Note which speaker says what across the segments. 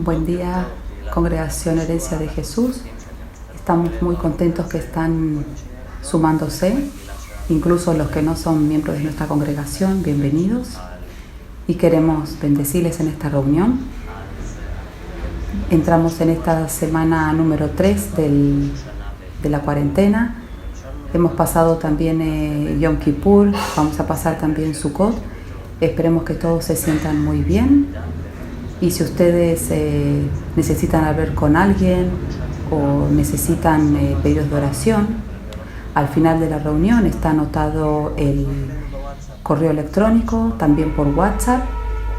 Speaker 1: Buen día, Congregación Herencia de Jesús. Estamos muy contentos que están sumándose, incluso los que no son miembros de nuestra congregación, bienvenidos. Y queremos bendecirles en esta reunión. Entramos en esta semana número 3 de la cuarentena. Hemos pasado también Yom Kippur, vamos a pasar también Sukkot. Esperemos que todos se sientan muy bien. Y si ustedes necesitan hablar con alguien o necesitan pedidos de oración, al final de la reunión está anotado el correo electrónico, también por WhatsApp,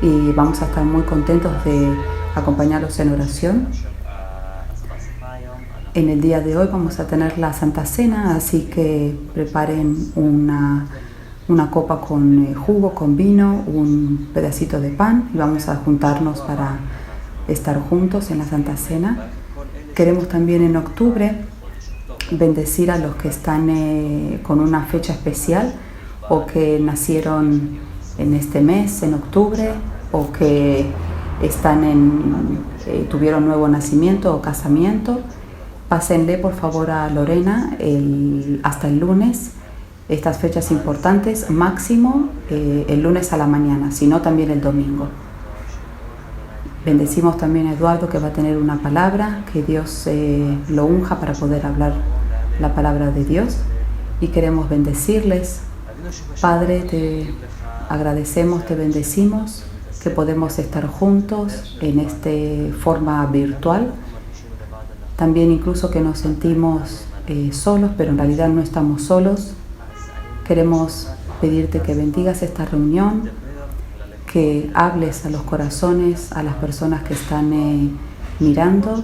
Speaker 1: y vamos a estar muy contentos de acompañarlos en oración. En el día de hoy vamos a tener la Santa Cena, así que preparen una copa con jugo, con vino, un pedacito de pan, y vamos a juntarnos para estar juntos en la Santa Cena. Queremos también en octubre bendecir a los que están con una fecha especial o que nacieron en este mes, en octubre, o que tuvieron nuevo nacimiento o casamiento. Pásenle por favor a Lorena hasta el lunes estas fechas importantes, máximo el lunes a la mañana, sino también el domingo. Bendecimos también a Eduardo, que va a tener una palabra, que Dios lo unja para poder hablar la palabra de Dios, y queremos bendecirles. Padre, te agradecemos, te bendecimos que podemos estar juntos en esta forma virtual. También incluso que nos sentimos solos, pero en realidad no estamos solos. Queremos pedirte que bendigas esta reunión, que hables a los corazones, a las personas que están mirando.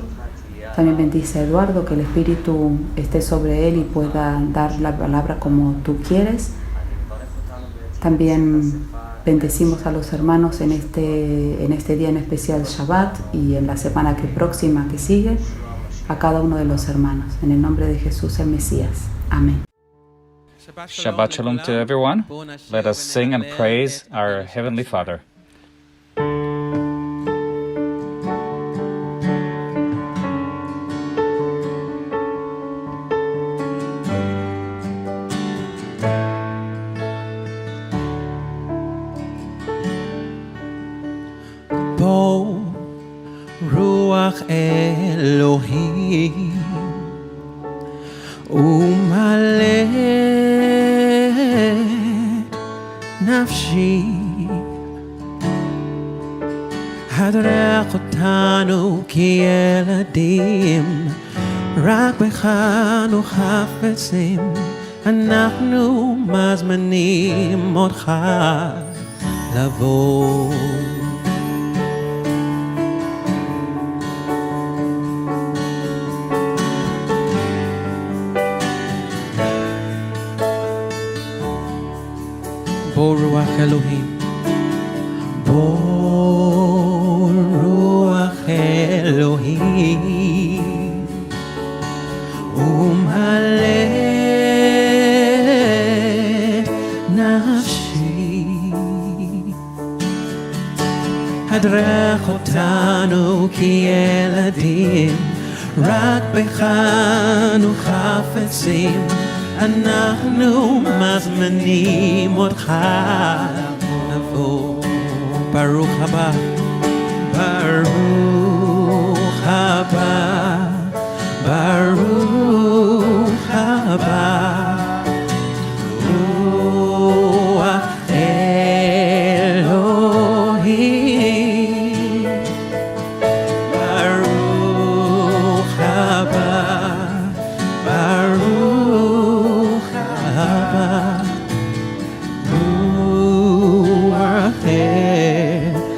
Speaker 1: También bendice a Eduardo, que el Espíritu esté sobre él y pueda dar la palabra como tú quieres. También bendecimos a los hermanos en este día en especial Shabbat, y en la semana próxima que sigue, a cada uno de los hermanos. En el nombre de Jesús el Mesías. Amén.
Speaker 2: Shabbat Shalom to everyone. Let us sing and praise our Heavenly Father.
Speaker 3: Bo Ruach Elohim Umale נפשי הדרך אותנו כילדים רק בך אנו חפצים אנחנו מזמינים אותך לבוא בוא רוח אלוהים בוא רוח אלוהים ומלא נפשי הדרך אותנו כילדים רק בך אנו חפצים אנחנו מזמינים אותך לבוא ברוך הבא ברוך הבא ברוך הבא רוח אלוהים ברוך הבא ברוך הבא רוח אלוהים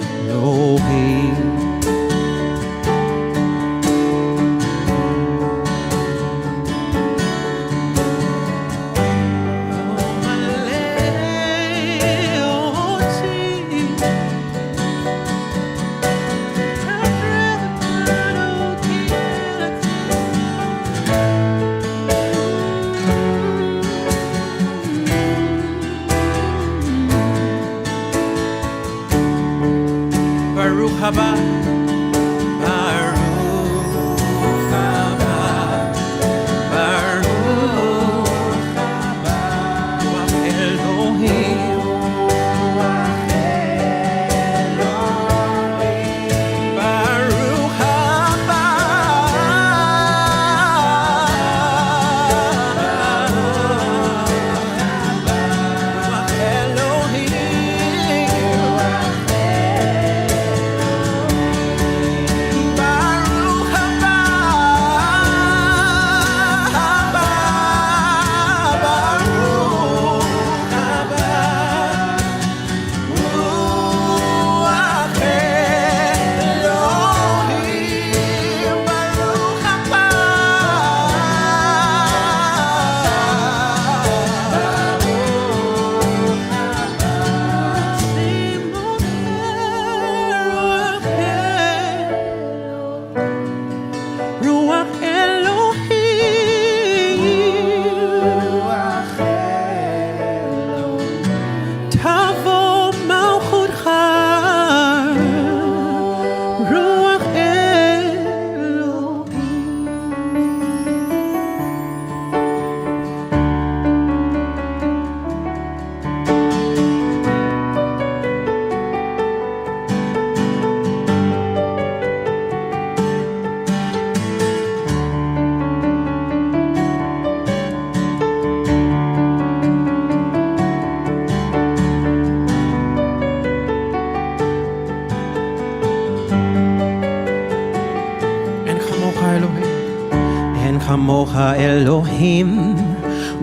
Speaker 3: כמוך אלוהים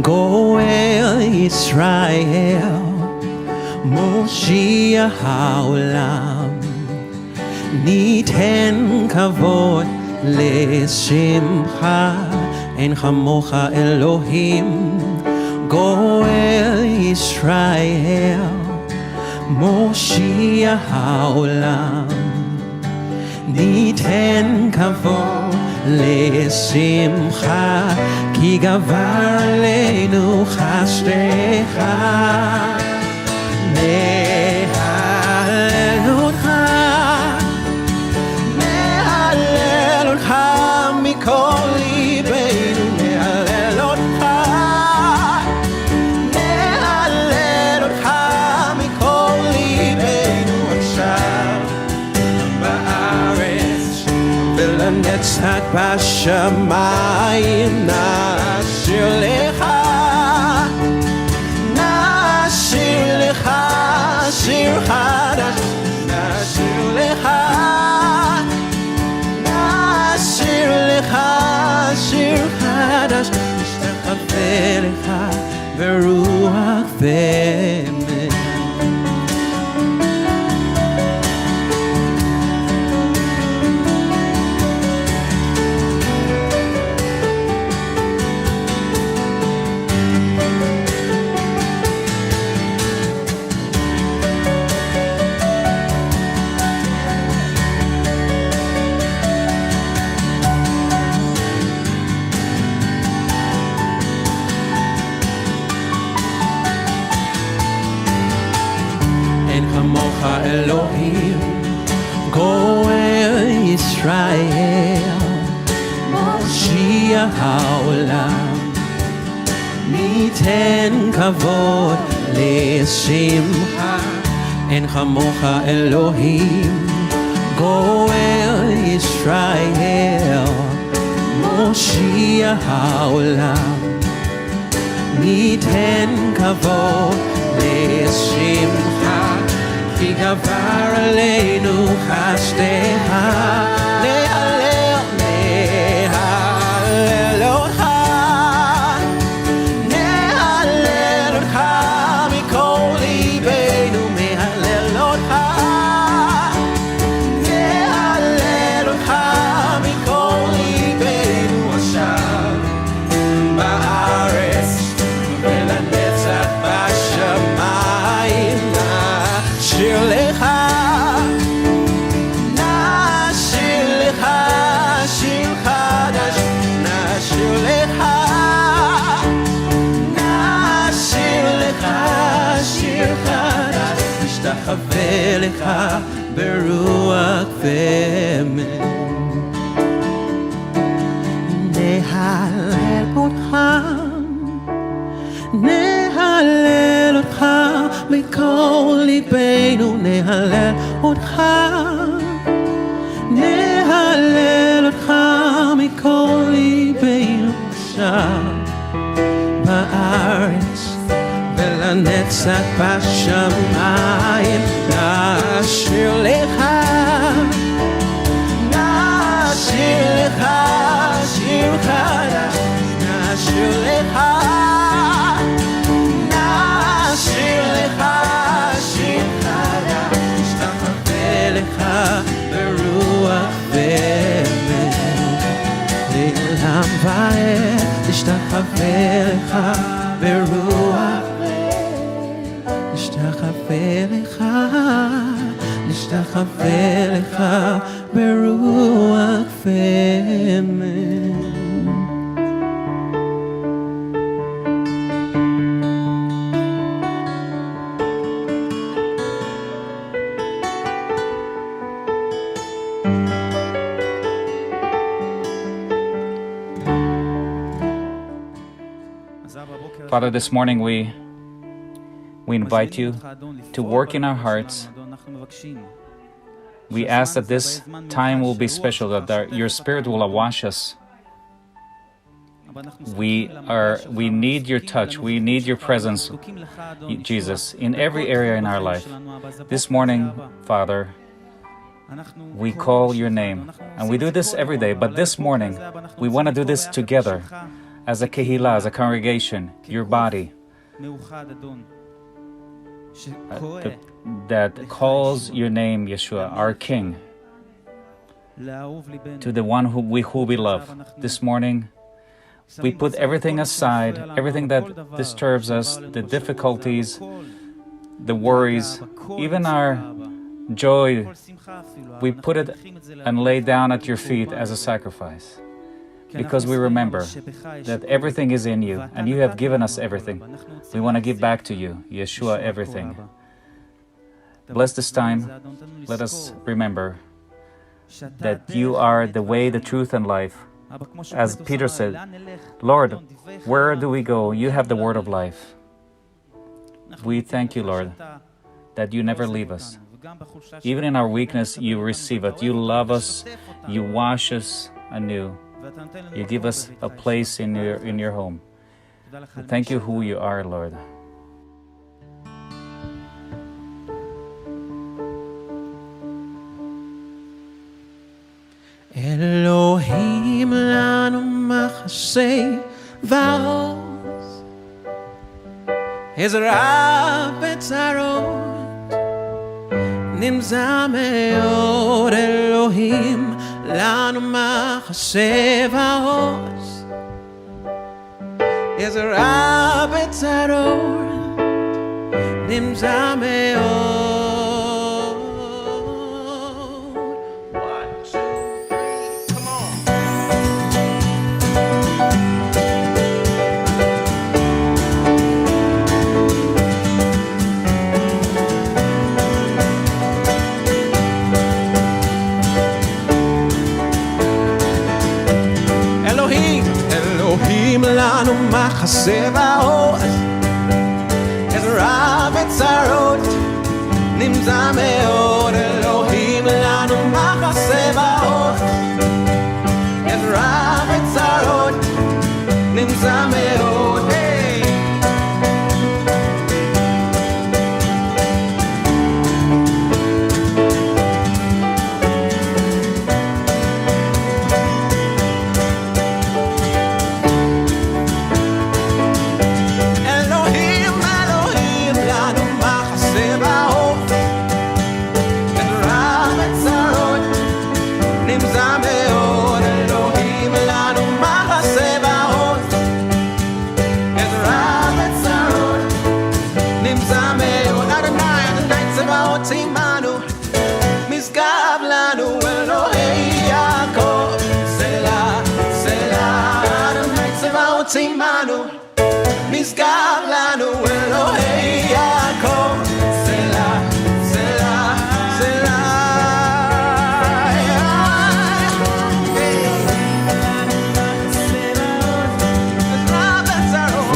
Speaker 3: גואל ישראל מושיע העולם ניתן כבוד לשמך אין כמוך אלוהים גואל ישראל מושיע העולם ניתן כבוד לשמחה כי גבר עלינו חסדך נהלל אותך נהלל אותך מכל ליבנו נהלל אותך נהלל אותך מכל ליבנו עכשיו בארץ ולנצח בשמיים נשיר לך נשיר לך שיר חדש נשיר לך נשיר לך שיר חדש נשתחווה לך ברוח ואמת אלוהים גואל ישראל מושיע העולם ניתן כבוד לשמחה אין כמוך אלוהים גואל ישראל מושיע העולם ניתן כבוד לשמחה כי גבר עלינו חסדך נהלל נהלל אותך נהלל אותך מכל ליבנו נהלל אותך נהלל אותך מכל ליבנו עכשיו בארץ ולנצח בשמיים נשיר לך נשיר לך שיר חדש נשיר לך נשיר לך שיר חדש נשתחווה לך ברוח ואמת נהלל אותך נהלל אותך מכל ליבנו נהלל אותך נהלל אותך מכל ליבנו עכשיו בארץ ולנצח בשמיים נשיר לך נשיר לך שיר חדש נשיר לך נשיר לך שיר חדש נשתחווה לך ברוח ואמת לעולם ועד נשתחווה לך ברוח נשתחווה לך נשתחווה לך ברוח ואמת
Speaker 2: Father, this morning we invite you to work in our hearts. We ask that this time will be special, that your Spirit will wash us. We need your touch. We need your presence, Jesus, in every area in our life. This morning, Father, we call your name. And we do this every day, but this morning, we want to do this together, as a kehillah, as a congregation, your body, that calls your name, Yeshua, our King, to the one who we love. This morning, we put everything aside, everything that disturbs us, the difficulties, the worries, even our joy, we put it and lay down at your feet as a sacrifice. Because we remember that everything is in you, and you have given us everything. We want to give back to you, Yeshua, everything. Bless this time. Let us remember that you are the way, the truth, and life. As Peter said, Lord, where do we go? You have the word of life. We thank you, Lord, that you never leave us. Even in our weakness, you receive it. You love us. You wash us anew. You give us a place in your home. Thank you who you are, Lord.
Speaker 3: Elohim lanu machaseh va'oz, Ezra betzarot nimza me'od. Elohim lanu machaseh va'oz, Ezra betzarot nimza me'od. Elohim lanu machaseh va'oz, Ezra betzarot nimza me'od. Elohim lanu machaseh va'oz, Ezra betzarot nimza me'od. Nishkav lanu Elohei Yaakov, Selah, Selah, Selah. Ezra betzarot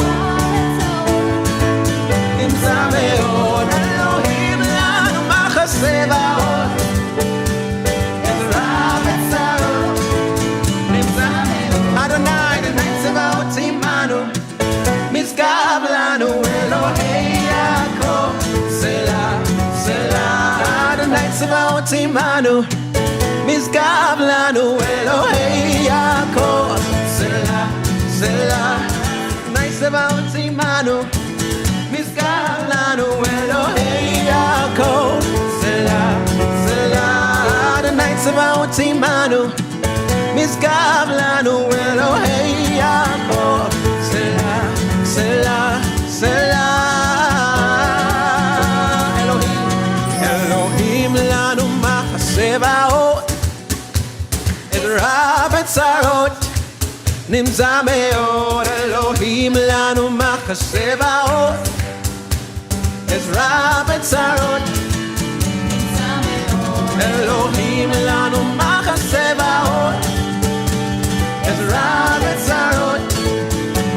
Speaker 3: nimza me'od. Elohim lanu machaseh va'oz, Ezra betzarot nimza me'od. Adonai, Adonai Tzevaot imanu, Nishkav lanu Elohei Yaakov, Selah, Selah. Adonai Tzevaot imanu, Nishkav lanu Elohei Yaakov, Selah, Selah. Adonai Tzevaot imanu, Nishkav lanu Elohei Yaakov, Selah, Selah. Adonai Tzevaot imanu, Nishkav lanu Elohei Yaakov, Selah, Selah, Selah. Elohim, Elohim lanu machaseh va'oz, Ezra betzarot nimza me'od. Elohim lanu machaseh va'oz, Ezra betzarot nimza me'od. Elohim lanu machaseh va'oz, Ezra betzarot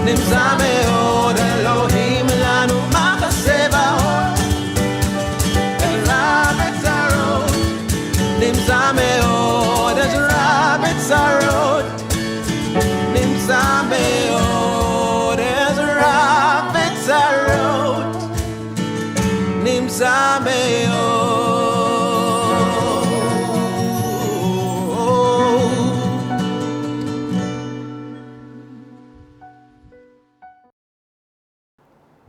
Speaker 3: nimza me'od. Elohim lanu machaseh va'oz, Ezra betzarot nimza me'od. Ezra betzarot nimza me'od. Ezra betzarot nimza me'od.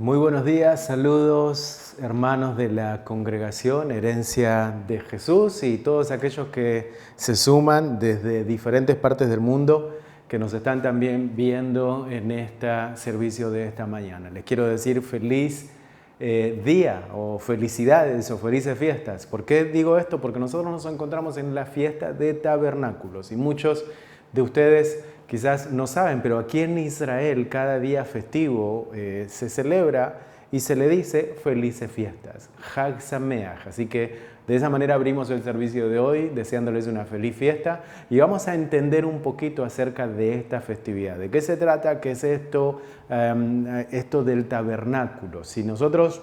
Speaker 4: Muy buenos días, saludos hermanos de la congregación Herencia de Jesús y todos aquellos que se suman desde diferentes partes del mundo que nos están también viendo en este servicio de esta mañana. Les quiero decir feliz día o felicidades o felices fiestas. ¿Por qué digo esto? Porque nosotros nos encontramos en la fiesta de tabernáculos y muchos de ustedes quizás no saben, pero aquí en Israel cada día festivo se celebra y se le dice felices fiestas, Hag Sameach. Así que de esa manera abrimos el servicio de hoy deseándoles una feliz fiesta y vamos a entender un poquito acerca de esta festividad. ¿De qué se trata? ¿Qué es esto? Esto del tabernáculo. Si nosotros,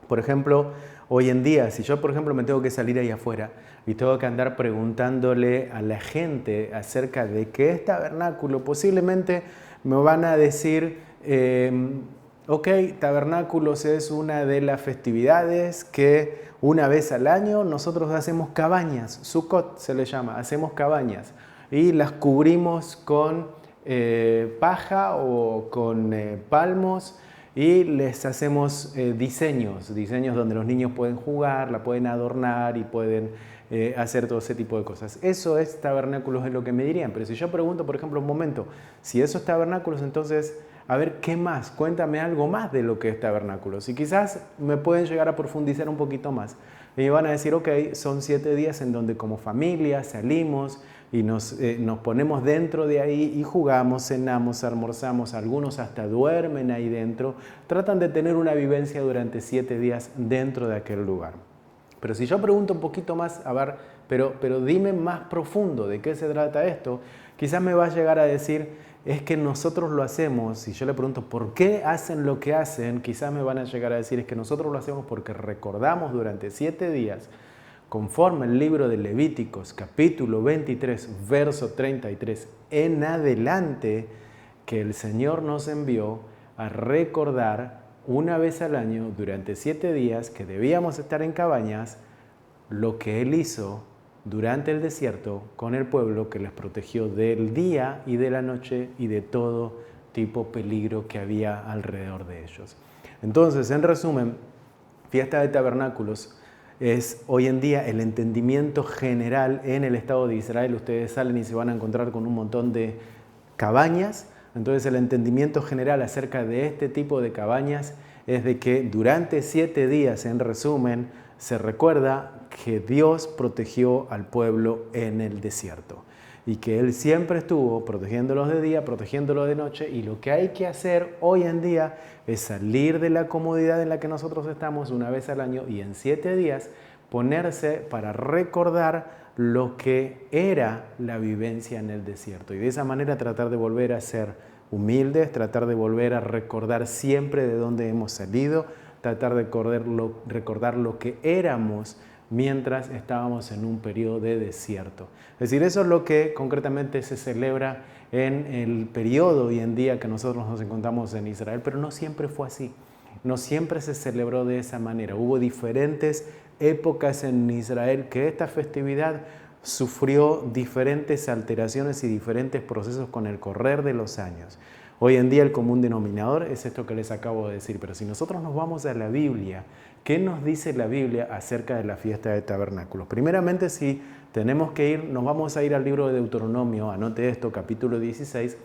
Speaker 4: por ejemplo, hoy en día, si yo por ejemplo me tengo que salir ahí afuera y tengo que andar preguntándole a la gente acerca de qué es tabernáculo, posiblemente me van a decir, ok, tabernáculos es una de las festividades que una vez al año nosotros hacemos cabañas, Sukkot se le llama, hacemos cabañas y las cubrimos con paja o con palmos y les hacemos diseños donde los niños pueden jugar, la pueden adornar y pueden hacer todo ese tipo de cosas. Eso es tabernáculos, es lo que me dirían. Pero si yo pregunto, por ejemplo, un momento, si eso es tabernáculos, entonces, a ver, ¿qué más? Cuéntame algo más de lo que es tabernáculos. Y quizás me pueden llegar a profundizar un poquito más. Y me van a decir, ok, son 7 días en donde como familia salimos y nos ponemos dentro de ahí y jugamos, cenamos, almorzamos, algunos hasta duermen ahí dentro, tratan de tener una vivencia durante 7 días dentro de aquel lugar. Pero si yo pregunto un poquito más, a ver, pero dime más profundo de qué se trata esto, quizás me va a llegar a decir, es que nosotros lo hacemos. Si yo le pregunto por qué hacen lo que hacen, quizás me van a llegar a decir, es que nosotros lo hacemos porque recordamos durante 7 días, conforme el libro de Levíticos, capítulo 23, verso 33, en adelante, que el Señor nos envió a recordar una vez al año, durante 7 días, que debíamos estar en cabañas, lo que Él hizo durante el desierto con el pueblo que les protegió del día y de la noche y de todo tipo de peligro que había alrededor de ellos. Entonces, en resumen, fiesta de tabernáculos es hoy en día el entendimiento general en el Estado de Israel. Ustedes salen y se van a encontrar con un montón de cabañas. Entonces el entendimiento general acerca de este tipo de cabañas es de que durante 7 días, en resumen, se recuerda que Dios protegió al pueblo en el desierto y que Él siempre estuvo protegiéndolos de día, protegiéndolos de noche, y lo que hay que hacer hoy en día es salir de la comodidad en la que nosotros estamos una vez al año y en 7 días ponerse para recordar lo que era la vivencia en el desierto y de esa manera tratar de volver a ser humildes, tratar de volver a recordar siempre de dónde hemos salido, tratar de recordar lo que éramos mientras estábamos en un periodo de desierto. Es decir, eso es lo que concretamente se celebra en el periodo hoy en día que nosotros nos encontramos en Israel, pero no siempre fue así, no siempre se celebró de esa manera. Hubo diferentes épocas en Israel que esta festividad sufrió diferentes alteraciones y diferentes procesos con el correr de los años. Hoy en día el común denominador es esto que les acabo de decir, pero si nosotros nos vamos a la Biblia, ¿qué nos dice la Biblia acerca de la fiesta de tabernáculos? Primeramente, si tenemos que ir, nos vamos a ir al libro de Deuteronomio, anote esto, capítulo 16,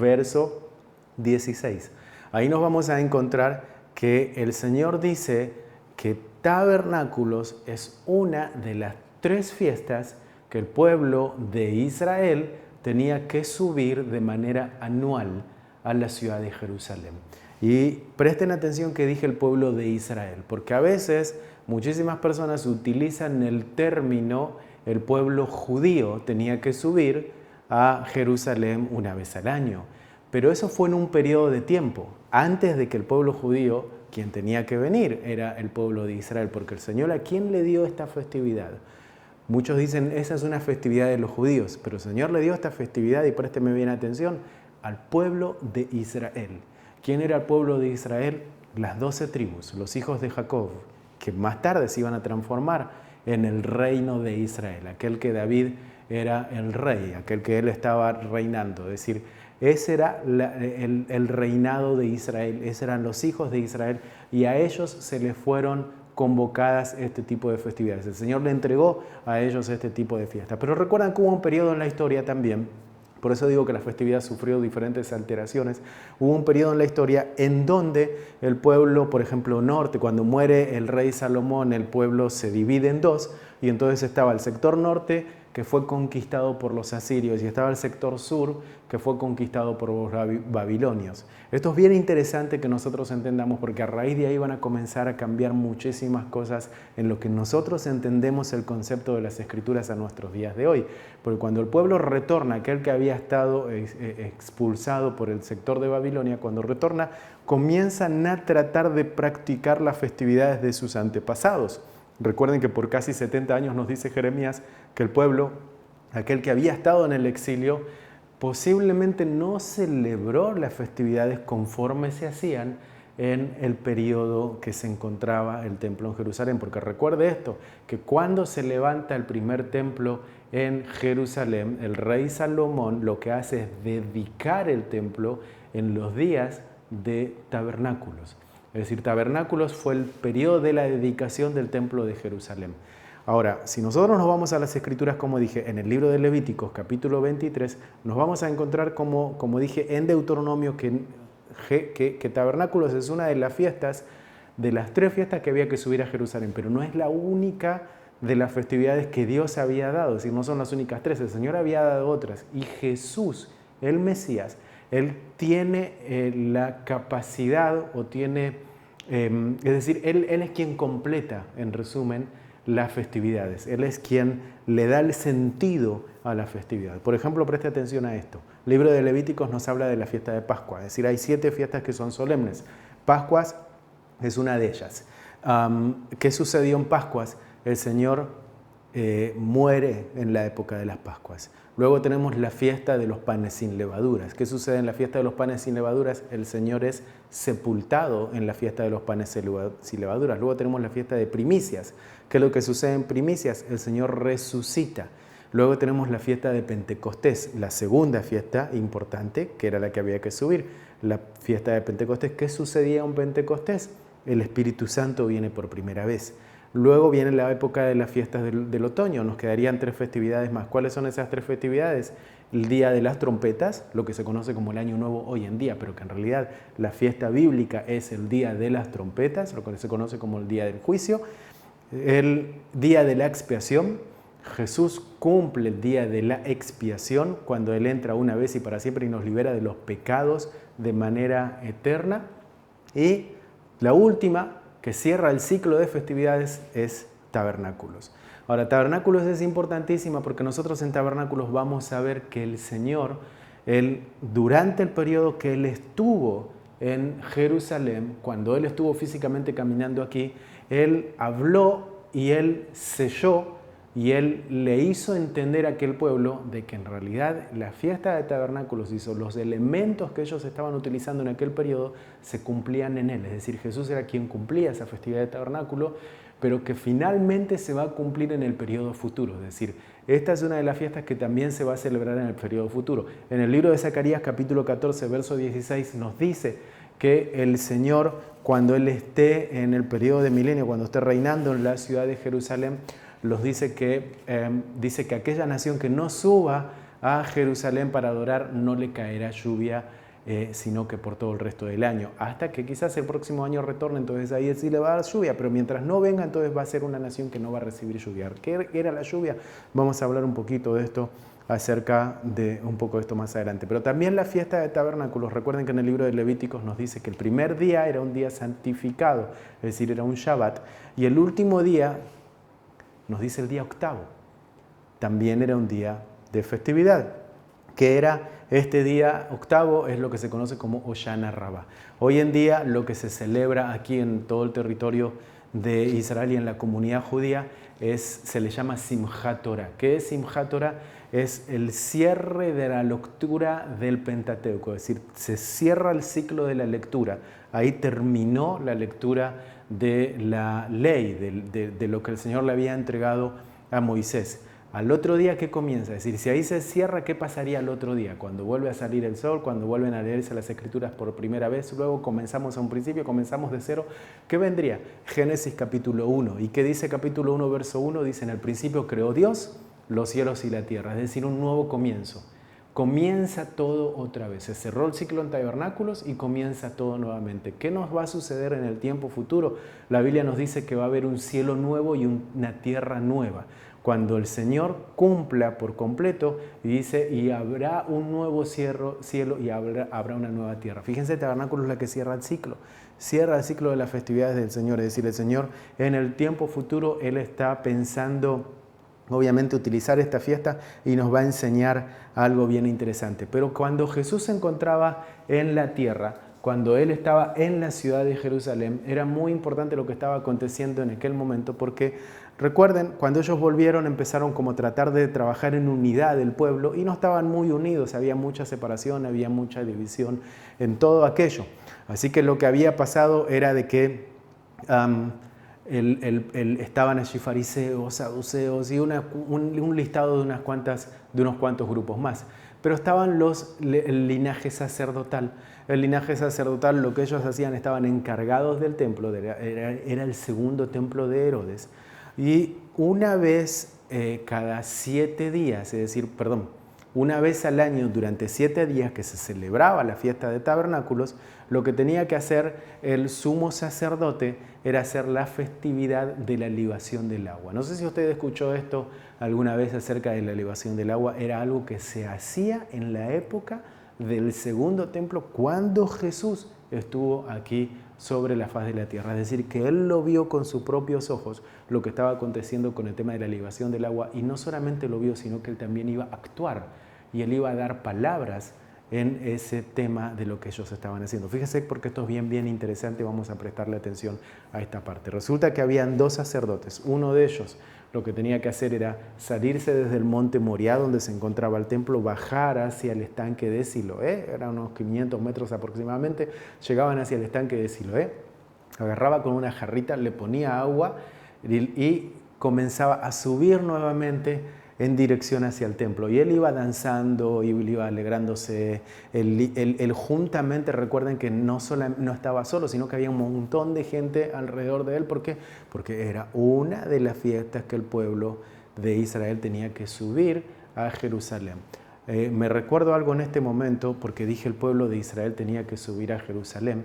Speaker 4: verso 16. Ahí nos vamos a encontrar que el Señor dice que tabernáculos es una de las 3 fiestas que el pueblo de Israel tenía que subir de manera anual a la ciudad de Jerusalén. Y presten atención que dije el pueblo de Israel, porque a veces muchísimas personas utilizan el término el pueblo judío tenía que subir a Jerusalén una vez al año. Pero eso fue en un periodo de tiempo, antes de que el pueblo judío, quien tenía que venir, era el pueblo de Israel, porque el Señor, ¿a quién le dio esta festividad? Muchos dicen, esa es una festividad de los judíos, pero el Señor le dio esta festividad, y présteme bien atención, al pueblo de Israel. ¿Quién era el pueblo de Israel? Las 12 tribus, los hijos de Jacob, que más tarde se iban a transformar en el reino de Israel, aquel que David era el rey, aquel que él estaba reinando. Es decir, Ese era el reinado de Israel, esos eran los hijos de Israel y a ellos se les fueron convocadas este tipo de festividades. El Señor le entregó a ellos este tipo de fiestas. Pero recuerdan que hubo un periodo en la historia también, por eso digo que la festividad sufrió diferentes alteraciones. Hubo un periodo en la historia en donde el pueblo, por ejemplo, norte, cuando muere el rey Salomón, el pueblo se divide en dos y entonces estaba el sector norte que fue conquistado por los asirios y estaba el sector sur que fue conquistado por los babilonios. Esto es bien interesante que nosotros entendamos porque a raíz de ahí van a comenzar a cambiar muchísimas cosas en lo que nosotros entendemos el concepto de las escrituras a nuestros días de hoy. Porque cuando el pueblo retorna, aquel que había estado expulsado por el sector de Babilonia, cuando retorna, comienzan a tratar de practicar las festividades de sus antepasados. Recuerden que por casi 70 años nos dice Jeremías que el pueblo, aquel que había estado en el exilio, posiblemente no celebró las festividades conforme se hacían en el periodo que se encontraba el templo en Jerusalén. Porque recuerde esto, que cuando se levanta el primer templo en Jerusalén, el rey Salomón lo que hace es dedicar el templo en los días de tabernáculos. Es decir, tabernáculos fue el periodo de la dedicación del templo de Jerusalén. Ahora, si nosotros nos vamos a las escrituras, como dije, en el libro de Levíticos, capítulo 23, nos vamos a encontrar, como dije, en Deuteronomio, que tabernáculos es una de las fiestas, de las 3 fiestas que había que subir a Jerusalén, pero no es la única de las festividades que Dios había dado, es decir, no son las únicas 3, el Señor había dado otras, y Jesús, el Mesías, Él tiene la capacidad o tiene, es decir, él es quien completa, en resumen, las festividades. Él es quien le da el sentido a la festividad. Por ejemplo, preste atención a esto. El libro de Levíticos nos habla de la fiesta de Pascua, es decir, hay 7 fiestas que son solemnes. Pascuas es una de ellas. ¿Qué sucedió en Pascuas? El Señor muere en la época de las Pascuas. Luego tenemos la fiesta de los panes sin levaduras. ¿Qué sucede en la fiesta de los panes sin levaduras? El Señor es sepultado en la fiesta de los panes sin levaduras. Luego tenemos la fiesta de primicias. ¿Qué es lo que sucede en primicias? El Señor resucita. Luego tenemos la fiesta de Pentecostés, la segunda fiesta importante, que era la que había que subir. La fiesta de Pentecostés. ¿Qué sucedía en Pentecostés? El Espíritu Santo viene por primera vez. Luego viene la época de las fiestas del otoño, nos quedarían 3 festividades más. ¿Cuáles son esas 3 festividades? El Día de las Trompetas, lo que se conoce como el Año Nuevo hoy en día, pero que en realidad la fiesta bíblica es el Día de las Trompetas, lo que se conoce como el Día del Juicio. El Día de la Expiación, Jesús cumple el Día de la Expiación cuando Él entra una vez y para siempre y nos libera de los pecados de manera eterna. Y la última, que cierra el ciclo de festividades, es tabernáculos. Ahora, tabernáculos es importantísima porque nosotros en tabernáculos vamos a ver que el Señor, durante el periodo que Él estuvo en Jerusalén, cuando Él estuvo físicamente caminando aquí, Él habló y Él selló y Él le hizo entender a aquel pueblo de que en realidad la fiesta de tabernáculos hizo los elementos que ellos estaban utilizando en aquel periodo se cumplían en Él. Es decir, Jesús era quien cumplía esa festividad de tabernáculo, pero que finalmente se va a cumplir en el periodo futuro. Es decir, esta es una de las fiestas que también se va a celebrar en el periodo futuro. En el libro de Zacarías, capítulo 14, verso 16, nos dice que el Señor, cuando Él esté en el periodo de milenio, cuando esté reinando en la ciudad de Jerusalén, dice que aquella nación que no suba a Jerusalén para adorar no le caerá lluvia, sino que por todo el resto del año, hasta que quizás el próximo año retorne, entonces ahí sí le va a dar lluvia, pero mientras no venga, entonces va a ser una nación que no va a recibir lluvia. ¿Qué era la lluvia? Vamos a hablar un poquito de esto, acerca de un poco de esto más adelante. Pero también la fiesta de tabernáculos, recuerden que en el libro de Levíticos nos dice que el primer día era un día santificado, es decir, era un Shabbat, y el último día, nos dice el día octavo, también era un día de festividad. ¿Qué era este día octavo? Es lo que se conoce como Hoshana Rabbah. Hoy en día lo que se celebra aquí en todo el territorio de Israel y en la comunidad judía se le llama Simchat Torah. ¿Qué es Simchat Torah? Es el cierre de la lectura del Pentateuco, es decir, se cierra el ciclo de la lectura. Ahí terminó la lectura de la ley, de lo que el Señor le había entregado a Moisés. Al otro día, ¿qué comienza? Es decir, si ahí se cierra, ¿qué pasaría al otro día? Cuando vuelve a salir el sol, cuando vuelven a leerse las Escrituras por primera vez, luego comenzamos a un principio, comenzamos de cero. ¿Qué vendría? Génesis capítulo 1. ¿Y qué dice capítulo 1, verso 1? Dice, en el principio creó Dios los cielos y la tierra, es decir, un nuevo comienzo. Comienza todo otra vez. Se cerró el ciclo en tabernáculos y comienza todo nuevamente. ¿Qué nos va a suceder en el tiempo futuro? La Biblia nos dice que va a haber un cielo nuevo y una tierra nueva. Cuando el Señor cumpla por completo, y dice, y habrá un nuevo cielo y habrá una nueva tierra. Fíjense, el tabernáculo es la que cierra el ciclo. Cierra el ciclo de las festividades del Señor. Es decir, el Señor en el tiempo futuro, Él está pensando obviamente utilizar esta fiesta y nos va a enseñar algo bien interesante. Pero cuando Jesús se encontraba en la tierra, cuando Él estaba en la ciudad de Jerusalén, era muy importante lo que estaba aconteciendo en aquel momento, porque recuerden, cuando ellos volvieron empezaron como a tratar de trabajar en unidad del pueblo y no estaban muy unidos, había mucha separación, había mucha división en todo aquello. Así que lo que había pasado era de que estaban allí fariseos, saduceos y un listado de unos cuantos grupos más. Pero estaban el linaje sacerdotal. El linaje sacerdotal, lo que ellos hacían, estaban encargados del templo, era el segundo templo de Herodes. Y una vez cada 7 días, es decir, una vez al año durante 7 días que se celebraba la fiesta de tabernáculos, lo que tenía que hacer el sumo sacerdote era hacer la festividad de la libación del agua. No sé si usted escuchó esto alguna vez acerca de la libación del agua. Era algo que se hacía en la época del segundo templo cuando Jesús estuvo aquí sobre la faz de la tierra. Es decir, que Él lo vio con sus propios ojos, lo que estaba aconteciendo con el tema de la libación del agua, y no solamente lo vio, sino que Él también iba a actuar y Él iba a dar palabras en ese tema de lo que ellos estaban haciendo. Fíjese, porque esto es bien interesante, vamos a prestarle atención a esta parte. Resulta que habían 2 sacerdotes. Uno de ellos lo que tenía que hacer era salirse desde el monte Moriah, donde se encontraba el templo, bajar hacia el estanque de Siloé, eran unos 500 metros aproximadamente, llegaban hacia el estanque de Siloé, agarraba con una jarrita, le ponía agua y comenzaba a subir nuevamente en dirección hacia el templo. Y él iba danzando y él iba alegrándose. Él juntamente, recuerden que no estaba solo, sino que había un montón de gente alrededor de él. ¿Por qué? Porque era una de las fiestas que el pueblo de Israel tenía que subir a Jerusalén. Me recuerdo algo en este momento, porque dije el pueblo de Israel tenía que subir a Jerusalén.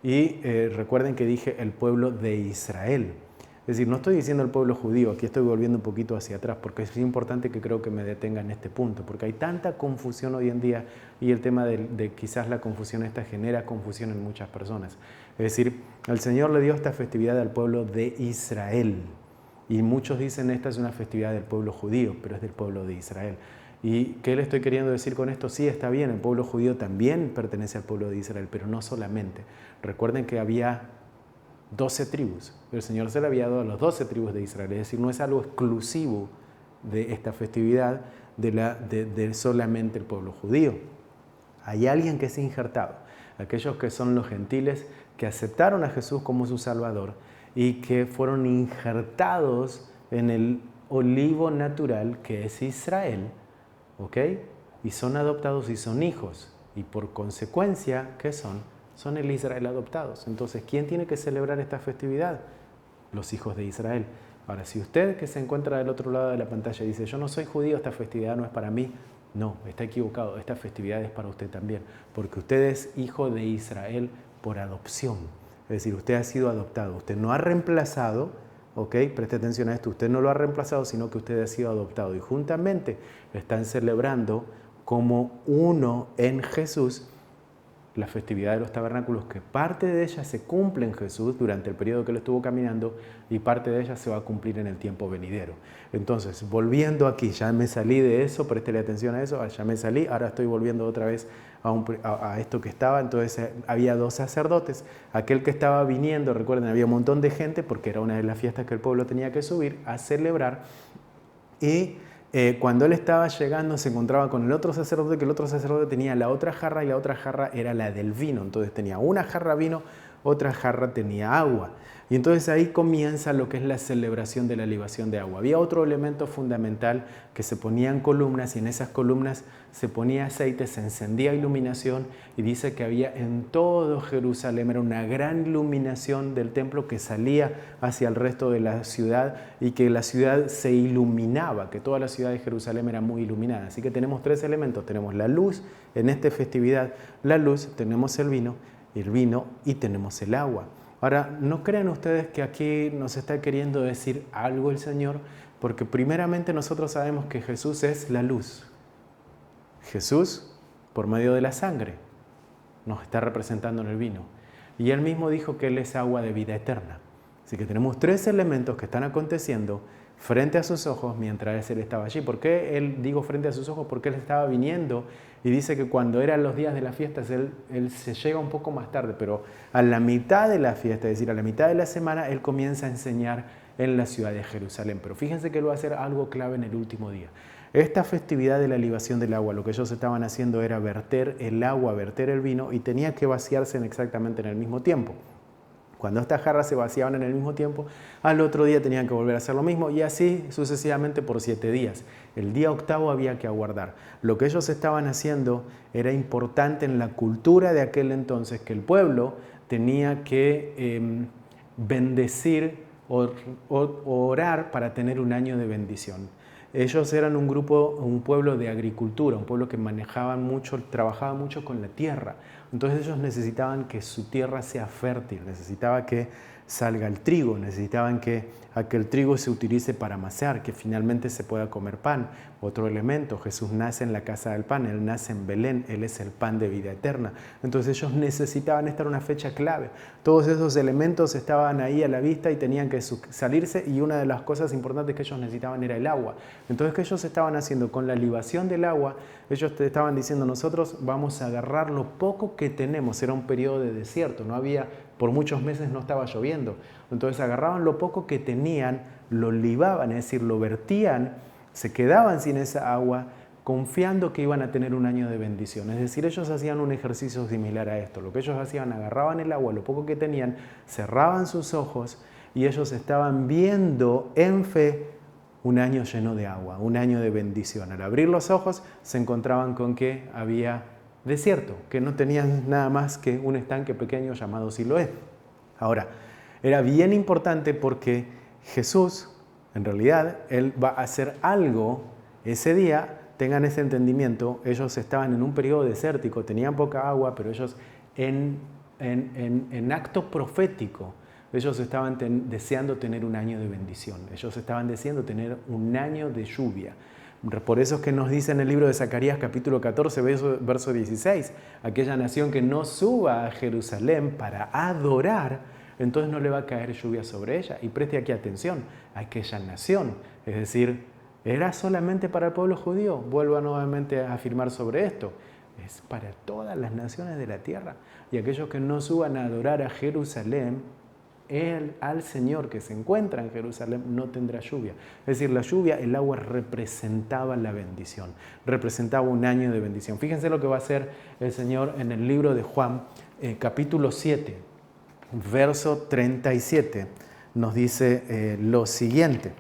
Speaker 4: Y recuerden que dije el pueblo de Israel. Es decir, no estoy diciendo el pueblo judío, aquí estoy volviendo un poquito hacia atrás, porque es importante que creo que me detenga en este punto, porque hay tanta confusión hoy en día y el tema de quizás la confusión esta genera confusión en muchas personas. Es decir, el Señor le dio esta festividad al pueblo de Israel y muchos dicen esta es una festividad del pueblo judío, pero es del pueblo de Israel. ¿Y qué le estoy queriendo decir con esto? Sí, está bien, el pueblo judío también pertenece al pueblo de Israel, pero no solamente. Recuerden que había 12 tribus. El Señor se le había dado a las 12 tribus de Israel. Es decir, no es algo exclusivo de esta festividad de solamente el pueblo judío. Hay alguien que es injertado. Aquellos que son los gentiles que aceptaron a Jesús como su Salvador y que fueron injertados en el olivo natural que es Israel. ¿Ok? Y son adoptados y son hijos. Y por consecuencia, ¿qué son? Son el Israel adoptados. Entonces, ¿quién tiene que celebrar esta festividad? Los hijos de Israel. Ahora, si usted que se encuentra del otro lado de la pantalla dice, yo no soy judío, esta festividad no es para mí, no, está equivocado, esta festividad es para usted también, porque usted es hijo de Israel por adopción. Es decir, usted ha sido adoptado, usted no ha reemplazado, ¿ok? Preste atención a esto, usted no lo ha reemplazado, sino que usted ha sido adoptado y juntamente están celebrando como uno en Jesús la festividad de los tabernáculos, que parte de ella se cumple en Jesús durante el periodo que él estuvo caminando y parte de ella se va a cumplir en el tiempo venidero. Entonces, volviendo aquí, ya me salí de eso, préstele atención a eso, ya me salí, ahora estoy volviendo otra vez a esto que estaba. Entonces había 2 sacerdotes, aquel que estaba viniendo, recuerden, había un montón de gente porque era una de las fiestas que el pueblo tenía que subir a celebrar, y cuando él estaba llegando se encontraba con el otro sacerdote, que el otro sacerdote tenía la otra jarra y la otra jarra era la del vino. Entonces tenía una jarra vino, otra jarra tenía agua. Y entonces ahí comienza lo que es la celebración de la libación de agua. Había otro elemento fundamental, que se ponían columnas, y en esas columnas se ponía aceite, se encendía iluminación, y dice que había en todo Jerusalén, era una gran iluminación del templo que salía hacia el resto de la ciudad, y que la ciudad se iluminaba, que toda la ciudad de Jerusalén era muy iluminada. Así que tenemos tres elementos: tenemos la luz en esta festividad, la luz, tenemos el vino y tenemos el agua. Ahora, no crean ustedes que aquí nos está queriendo decir algo el Señor, porque primeramente nosotros sabemos que Jesús es la luz. Jesús, por medio de la sangre, nos está representando en el vino. Y Él mismo dijo que Él es agua de vida eterna. Así que tenemos tres elementos que están aconteciendo frente a sus ojos mientras Él estaba allí. ¿Por qué digo frente a sus ojos? Porque Él estaba viniendo, y dice que cuando eran los días de las fiestas, Él se llega un poco más tarde, pero a la mitad de la fiesta, es decir, a la mitad de la semana, Él comienza a enseñar en la ciudad de Jerusalén. Pero fíjense que Él va a hacer algo clave en el último día. Esta festividad de la libación del agua, lo que ellos estaban haciendo era verter el agua, verter el vino, y tenía que vaciarse exactamente en el mismo tiempo. Cuando estas jarras se vaciaban en el mismo tiempo, al otro día tenían que volver a hacer lo mismo, y así sucesivamente por 7 días. El día octavo había que aguardar. Lo que ellos estaban haciendo era importante en la cultura de aquel entonces, que el pueblo tenía que bendecir o orar para tener un año de bendición. Ellos eran un pueblo de agricultura, un pueblo que trabajaba mucho con la tierra. Entonces ellos necesitaban que su tierra sea fértil, necesitaba que salga el trigo, necesitaban que aquel trigo se utilice para amasar, que finalmente se pueda comer pan. Otro elemento: Jesús nace en la casa del pan, Él nace en Belén, Él es el pan de vida eterna. Entonces ellos necesitaban estar en una fecha clave. Todos esos elementos estaban ahí a la vista y tenían que salirse, y una de las cosas importantes que ellos necesitaban era el agua. Entonces, ¿qué ellos estaban haciendo? Con la libación del agua, ellos te estaban diciendo: nosotros vamos a agarrar lo poco que tenemos. Era un periodo de desierto, por muchos meses no estaba lloviendo. Entonces agarraban lo poco que tenían, lo libaban, es decir, lo vertían, se quedaban sin esa agua, confiando que iban a tener un año de bendición. Es decir, ellos hacían un ejercicio similar a esto. Lo que ellos hacían: agarraban el agua, lo poco que tenían, cerraban sus ojos, y ellos estaban viendo en fe un año lleno de agua, un año de bendición. Al abrir los ojos se encontraban con que había desierto, que no tenían nada más que un estanque pequeño llamado Siloé. Ahora, era bien importante porque Jesús, en realidad, Él va a hacer algo ese día. Tengan ese entendimiento: ellos estaban en un periodo desértico, tenían poca agua, pero ellos en acto profético, ellos estaban deseando tener un año de bendición, ellos estaban deseando tener un año de lluvia. Por eso es que nos dice en el libro de Zacarías capítulo 14, verso 16, aquella nación que no suba a Jerusalén para adorar, entonces no le va a caer lluvia sobre ella. Y preste aquí atención: aquella nación, es decir, ¿era solamente para el pueblo judío? Vuelvo nuevamente a afirmar sobre esto: es para todas las naciones de la tierra. Y aquellos que no suban a adorar a Jerusalén, al Señor que se encuentra en Jerusalén, no tendrá lluvia. Es decir, la lluvia, el agua, representaba la bendición, representaba un año de bendición. Fíjense lo que va a hacer el Señor en el libro de Juan, capítulo 7, verso 37. Nos dice lo siguiente.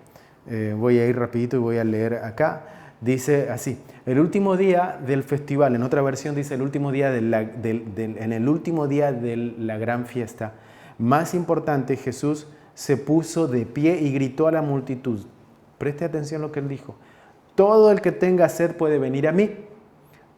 Speaker 4: Voy a ir rapidito y voy a leer acá. Dice así: el último día del festival, en otra versión dice el último día en el último día de la gran fiesta más importante, Jesús se puso de pie y gritó a la multitud. Preste atención a lo que Él dijo: todo el que tenga sed puede venir a mí,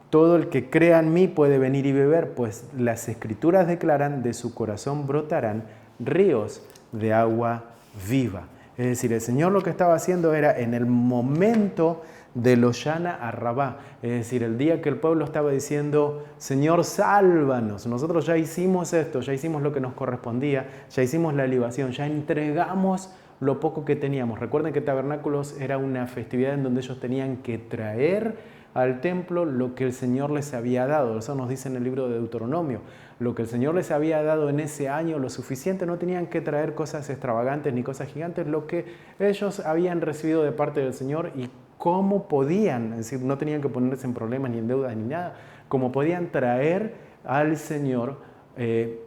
Speaker 4: todo el que crea en mí puede venir y beber, pues las Escrituras declaran: de su corazón brotarán ríos de agua viva. Es decir, el Señor lo que estaba haciendo era, en el momento de Hoshana a Rabá, es decir, el día que el pueblo estaba diciendo: Señor, sálvanos, nosotros ya hicimos esto, ya hicimos lo que nos correspondía, ya hicimos la libación, ya entregamos lo poco que teníamos. Recuerden que Tabernáculos era una festividad en donde ellos tenían que traer al templo lo que el Señor les había dado. Eso nos dice en el libro de Deuteronomio. Lo que el Señor les había dado en ese año, lo suficiente, no tenían que traer cosas extravagantes ni cosas gigantes, lo que ellos habían recibido de parte del Señor. Y cómo podían, es decir, no tenían que ponerse en problemas ni en deudas ni nada, cómo podían traer al Señor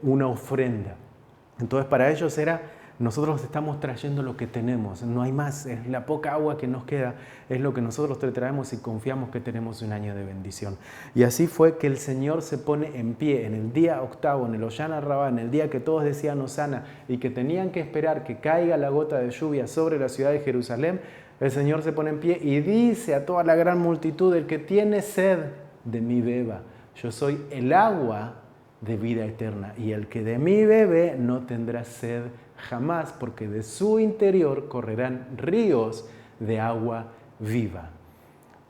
Speaker 4: una ofrenda. Entonces para ellos era, nosotros estamos trayendo lo que tenemos, no hay más, es la poca agua que nos queda, es lo que nosotros te traemos y confiamos que tenemos un año de bendición. Y así fue que el Señor se pone en pie en el día octavo, en el Hoshana Rabbah, en el día que todos decían Hosana y que tenían que esperar que caiga la gota de lluvia sobre la ciudad de Jerusalén. El Señor se pone en pie y dice a toda la gran multitud: el que tiene sed, de mí beba. Yo soy el agua de vida eterna, y el que de mí bebe no tendrá sed jamás, porque de su interior correrán ríos de agua viva.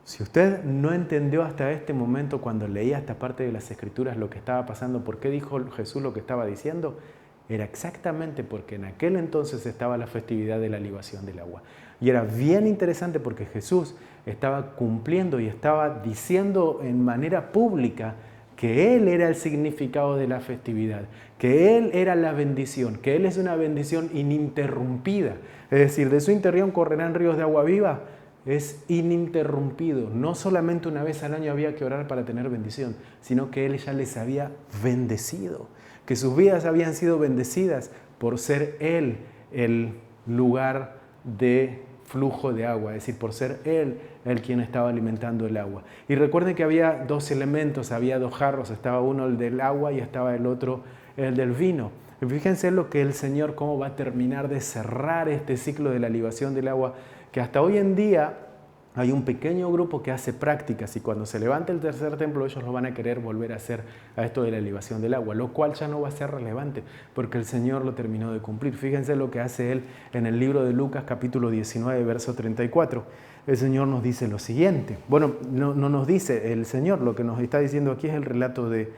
Speaker 4: Si usted no entendió hasta este momento, cuando leía esta parte de las Escrituras, lo que estaba pasando, por qué dijo Jesús lo que estaba diciendo, era exactamente porque en aquel entonces estaba la festividad de la libación del agua. Y era bien interesante porque Jesús estaba cumpliendo y estaba diciendo en manera pública que Él era el significado de la festividad, que Él era la bendición, que Él es una bendición ininterrumpida. Es decir, de su interior correrán ríos de agua viva. Es ininterrumpido. No solamente una vez al año había que orar para tener bendición, sino que Él ya les había bendecido, que sus vidas habían sido bendecidas por ser Él el lugar de flujo de agua, es decir, por ser Él el quien estaba alimentando el agua. Y recuerden que había dos elementos, había dos jarros, estaba uno el del agua y estaba el otro el del vino. Y fíjense lo que el Señor, cómo va a terminar de cerrar este ciclo de la libación del agua, que hasta hoy en día hay un pequeño grupo que hace prácticas, y cuando se levante el tercer templo ellos lo van a querer volver a hacer a esto de la libación del agua, lo cual ya no va a ser relevante porque el Señor lo terminó de cumplir. Fíjense lo que hace Él en el libro de Lucas capítulo 19 verso 34. El Señor nos dice lo siguiente. Bueno, no nos dice el Señor, lo que nos está diciendo aquí es el relato de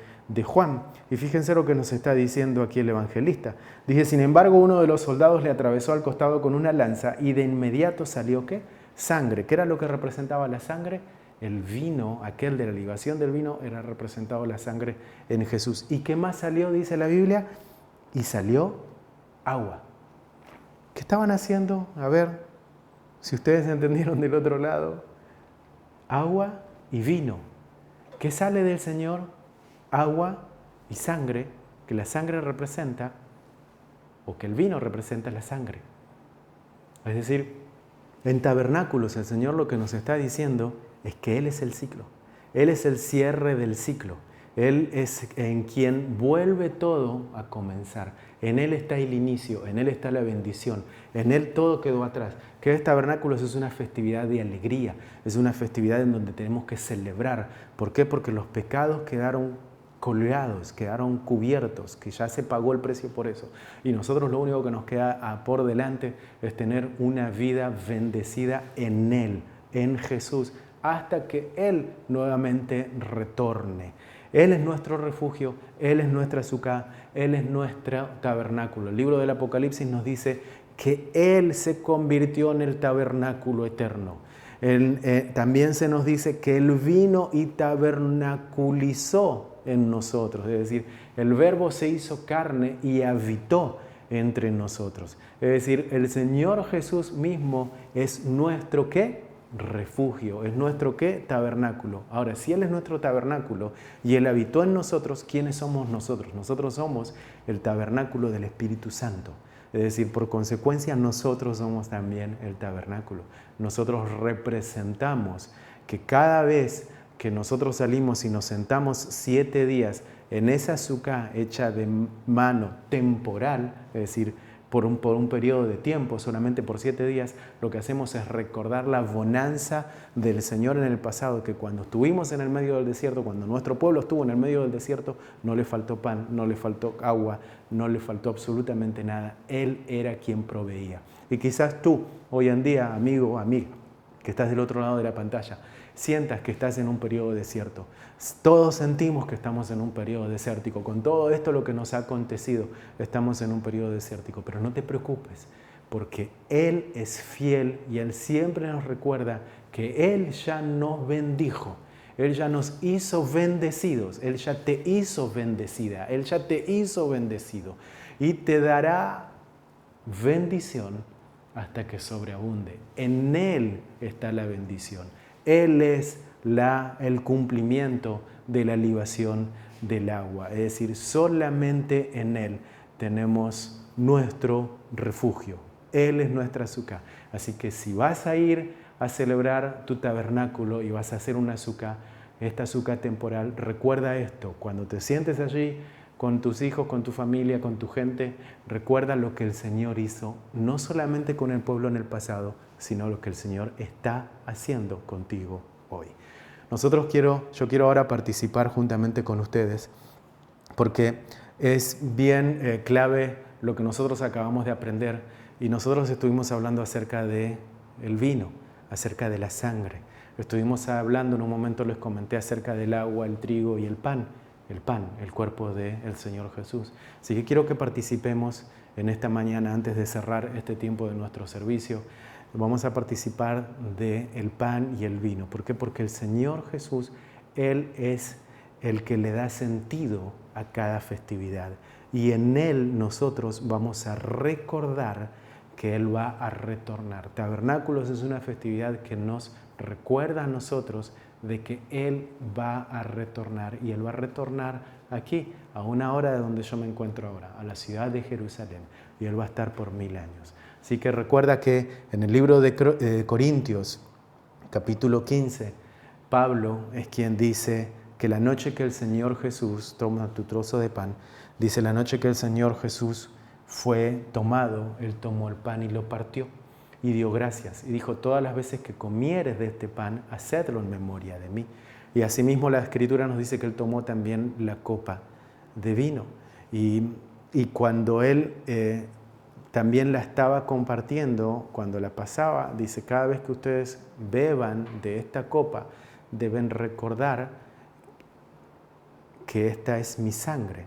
Speaker 4: Juan. Y fíjense lo que nos está diciendo aquí el evangelista. Dice: sin embargo, uno de los soldados le atravesó al costado con una lanza y de inmediato salió ¿qué? Sangre. ¿Qué era lo que representaba la sangre? El vino, aquel de la libación del vino, era representado la sangre en Jesús. ¿Y qué más salió? Dice la Biblia. Y salió agua. ¿Qué estaban haciendo? A ver, si ustedes entendieron del otro lado. Agua y vino. ¿Qué sale del Señor? Agua y sangre, que la sangre representa, o que el vino representa la sangre. Es decir, en tabernáculos el Señor lo que nos está diciendo es que Él es el ciclo. Él es el cierre del ciclo. Él es en quien vuelve todo a comenzar. En Él está el inicio, en Él está la bendición, en Él todo quedó atrás. Que es tabernáculos es una festividad de alegría, es una festividad en donde tenemos que celebrar. ¿Por qué? Porque los pecados quedaron colgados, quedaron cubiertos, que ya se pagó el precio por eso. Y nosotros lo único que nos queda por delante es tener una vida bendecida en Él, en Jesús, hasta que Él nuevamente retorne. Él es nuestro refugio, Él es nuestra sucá, Él es nuestro tabernáculo. El libro del Apocalipsis nos dice que Él se convirtió en el tabernáculo eterno. También se nos dice que Él vino y tabernaculizó en nosotros, es decir, el Verbo se hizo carne y habitó entre nosotros. Es decir, el Señor Jesús mismo es nuestro ¿qué? Refugio, es nuestro ¿qué? Tabernáculo. Ahora, si Él es nuestro tabernáculo y Él habitó en nosotros, ¿quiénes somos nosotros? Nosotros somos el tabernáculo del Espíritu Santo. Es decir, por consecuencia nosotros somos también el tabernáculo. Nosotros representamos que cada vez que nosotros salimos y nos sentamos 7 días en esa sucá hecha de mano temporal, es decir, por un periodo de tiempo, solamente por 7 días, lo que hacemos es recordar la bonanza del Señor en el pasado, que cuando estuvimos en el medio del desierto, cuando nuestro pueblo estuvo en el medio del desierto, no le faltó pan, no le faltó agua, no le faltó absolutamente nada. Él era quien proveía. Y quizás tú, hoy en día, amigo o amiga, que estás del otro lado de la pantalla, sientas que estás en un periodo desierto. Todos sentimos que estamos en un periodo desértico. Con todo esto lo que nos ha acontecido, estamos en un periodo desértico. Pero no te preocupes, porque Él es fiel y Él siempre nos recuerda que Él ya nos bendijo. Él ya nos hizo bendecidos. Él ya te hizo bendecida. Él ya te hizo bendecido. Y te dará bendición hasta que sobreabunde. En Él está la bendición. Él es el cumplimiento de la libación del agua. Es decir, solamente en Él. tenemos nuestro refugio. Él es nuestra Sukkah. Así que si vas a ir a celebrar tu tabernáculo y vas a hacer una Sukkah, esta Sukkah temporal, recuerda esto. Cuando te sientes allí con tus hijos, con tu familia, con tu gente, recuerda lo que el Señor hizo, no solamente con el pueblo en el pasado, sino lo que el Señor está haciendo contigo hoy. Yo quiero ahora participar juntamente con ustedes, porque es bien clave lo que nosotros acabamos de aprender, y nosotros estuvimos hablando acerca del vino, acerca de la sangre. Estuvimos hablando, en un momento les comenté acerca del agua, el trigo y el pan, el cuerpo del Señor Jesús. Así que quiero que participemos en esta mañana, antes de cerrar este tiempo de nuestro servicio. Vamos a participar del pan y el vino. ¿Por qué? Porque el Señor Jesús, Él es el que le da sentido a cada festividad. Y en Él nosotros vamos a recordar que Él va a retornar. Tabernáculos es una festividad que nos recuerda a nosotros de que Él va a retornar. Y Él va a retornar aquí, a una hora de donde yo me encuentro ahora, a la ciudad de Jerusalén. Y Él va a estar por 1000 años. Así que recuerda que en el libro de Corintios, capítulo 15, Pablo es quien dice que la noche que el Señor Jesús, toma tu trozo de pan, dice la noche que el Señor Jesús fue tomado, Él tomó el pan y lo partió y dio gracias. Y dijo, todas las veces que comieres de este pan, hacedlo en memoria de mí. Y asimismo la Escritura nos dice que Él tomó también la copa de vino. Y cuando Él también la estaba compartiendo, cuando la pasaba, dice, cada vez que ustedes beban de esta copa, deben recordar que esta es mi sangre,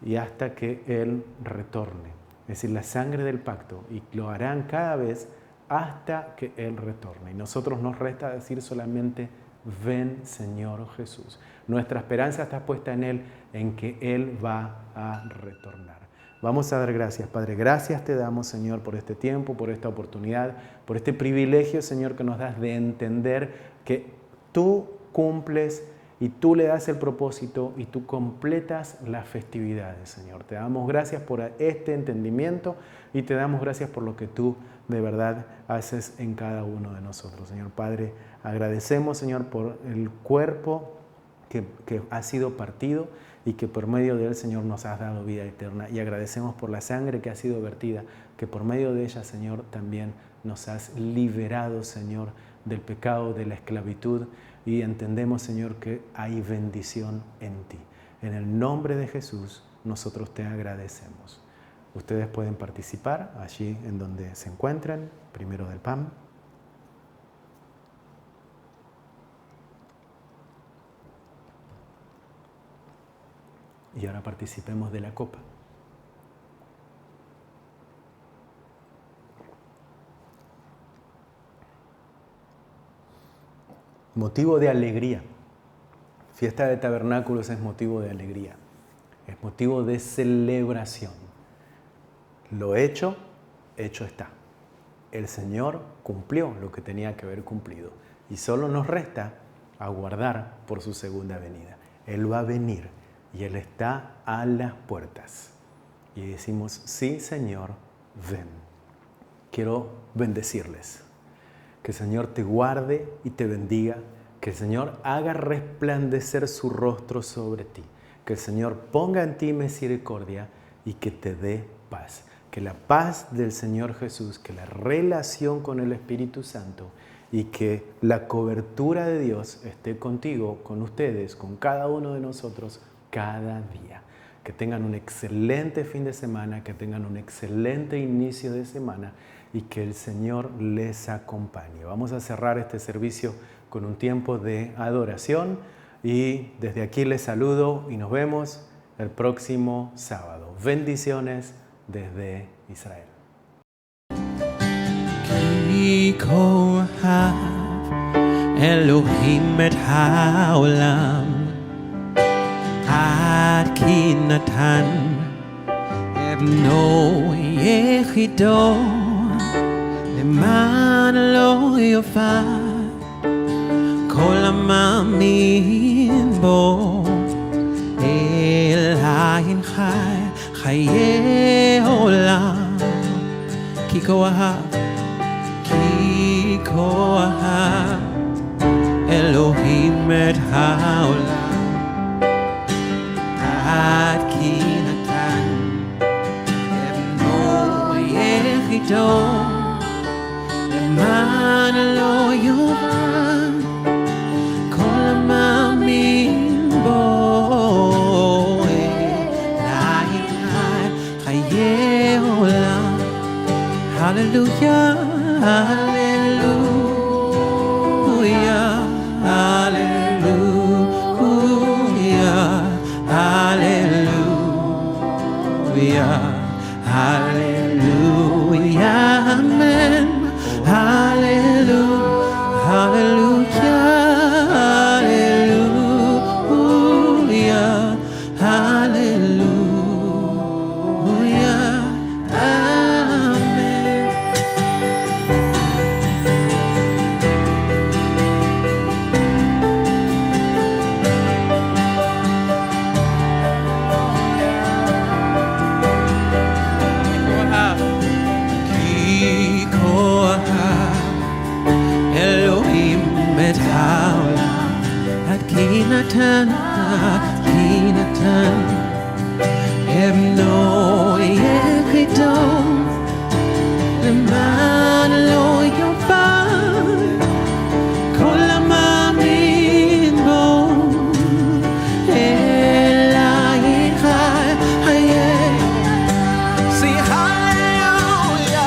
Speaker 4: y hasta que Él retorne. Es decir, la sangre del pacto, y lo harán cada vez hasta que Él retorne. Y nosotros nos resta decir solamente, ven Señor Jesús. Nuestra esperanza está puesta en Él, en que Él va a retornar. Vamos a dar gracias, Padre. Gracias te damos, Señor, por este tiempo, por esta oportunidad, por este privilegio, Señor, que nos das de entender que tú cumples y tú le das el propósito y tú completas las festividades, Señor. Te damos gracias por este entendimiento y te damos gracias por lo que tú de verdad haces en cada uno de nosotros. Señor Padre, agradecemos, Señor, por el cuerpo que ha sido partido y que por medio de él, Señor, nos has dado vida eterna. Y agradecemos por la sangre que ha sido vertida, que por medio de ella, Señor, también nos has liberado, Señor, del pecado, de la esclavitud. Y entendemos, Señor, que hay bendición en ti. En el nombre de Jesús, nosotros te agradecemos. Ustedes pueden participar allí en donde se encuentran, primero del pan. Y ahora participemos de la copa. Motivo de alegría. Fiesta de tabernáculos es motivo de alegría. Es motivo de celebración. Lo hecho, hecho está. El Señor cumplió lo que tenía que haber cumplido. Y solo nos resta aguardar por su segunda venida. Él va a venir. Y Él está a las puertas. Y decimos, sí, Señor, ven. Quiero bendecirles. Que el Señor te guarde y te bendiga. Que el Señor haga resplandecer su rostro sobre ti. Que el Señor ponga en ti misericordia y que te dé paz. Que la paz del Señor Jesús, que la relación con el Espíritu Santo y que la cobertura de Dios esté contigo, con ustedes, con cada uno de nosotros, cada día. Que tengan un excelente fin de semana, que tengan un excelente inicio de semana y que el Señor les acompañe. Vamos a cerrar este servicio con un tiempo de adoración y desde aquí les saludo y nos vemos el próximo sábado. Bendiciones desde Israel.
Speaker 3: כי נתן אבנו יחידו למען לא יאבד כל המאמין בו אלוהים חי חיי עולם, כי כה אהב אלוהים את העולם, עד כי נתן בנו יחידו, למען לא יאבד כל המאמין בו, אלא יחי חיי עולם. הללויה, הללויה, הללויה, הללויה, הללויה, אמן. Hallelujah, hallelujah, hallelujah, amen. Ki koah Elohim את העולם, עד כי נתן בנו יחידו, למען לא יאבד כל המאמין בו, אלא יחי חיי. Say hallelujah,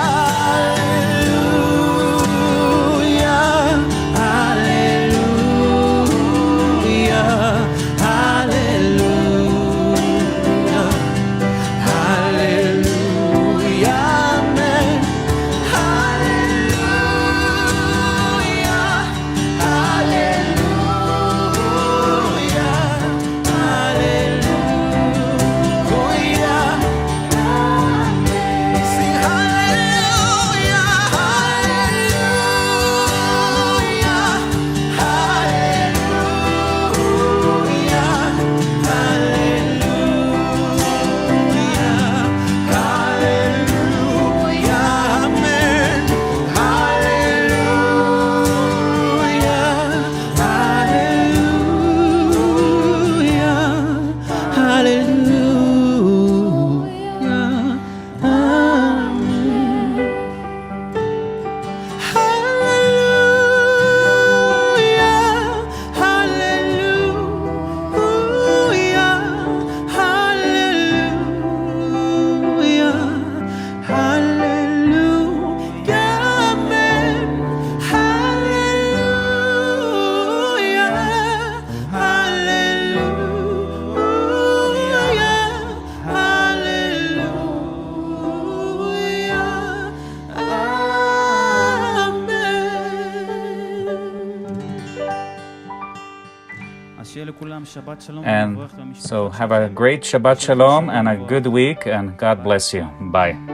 Speaker 2: And so have a great Shabbat Shalom and a good week, and God bless you. Bye.